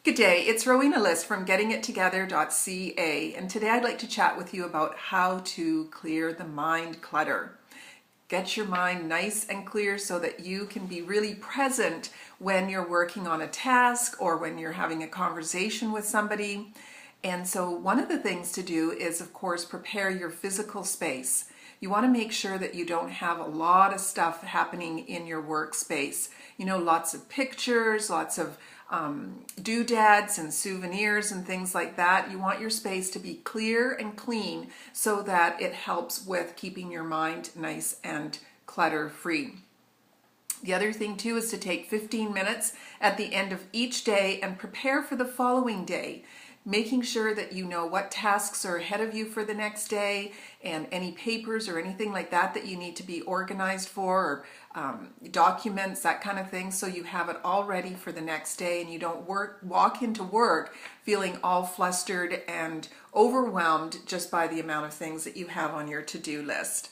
Good day, it's Rowena List from GettingItTogether.ca, and today I'd like to chat with you about how to clear the mind clutter. Get your mind nice and clear so that you can be really present when you're working on a task or when you're having a conversation with somebody. And so one of the things to do is, of course, prepare your physical space. You want to make sure that you don't have a lot of stuff happening in your workspace. You know, lots of pictures, lots of doodads and souvenirs and things like that. You want your space to be clear and clean so that it helps with keeping your mind nice and clutter-free. The other thing too is to take 15 minutes at the end of each day and prepare for the following day, making sure that you know what tasks are ahead of you for the next day and any papers or anything like that that you need to be organized for, or documents, that kind of thing, so you have it all ready for the next day and you don't walk into work feeling all flustered and overwhelmed just by the amount of things that you have on your to-do list.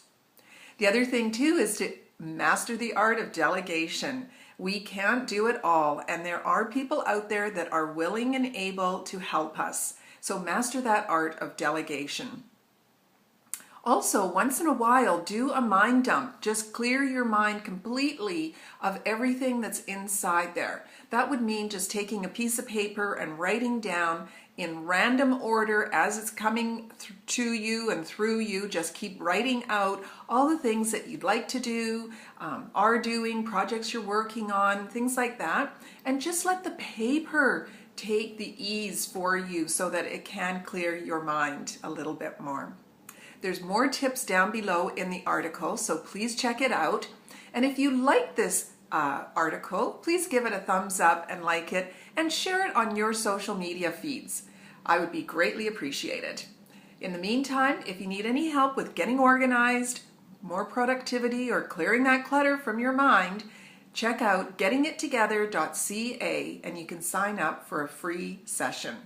The other thing too is to master the art of delegation. We can't do it all, and there are people out there that are willing and able to help us. So master that art of delegation. Also, once in a while, do a mind dump. Just clear your mind completely of everything that's inside there. That would mean just taking a piece of paper and writing down in random order as it's coming to you and through you. Just keep writing out all the things that you'd like to do, are doing, projects you're working on, things like that. And just let the paper take the ease for you so that it can clear your mind a little bit more. There's more tips down below in the article, so please check it out. And if you like this article, please give it a thumbs up and like it, and share it on your social media feeds. I would be greatly appreciated. In the meantime, if you need any help with getting organized, more productivity, or clearing that clutter from your mind, check out GettingItTogether.ca and you can sign up for a free session.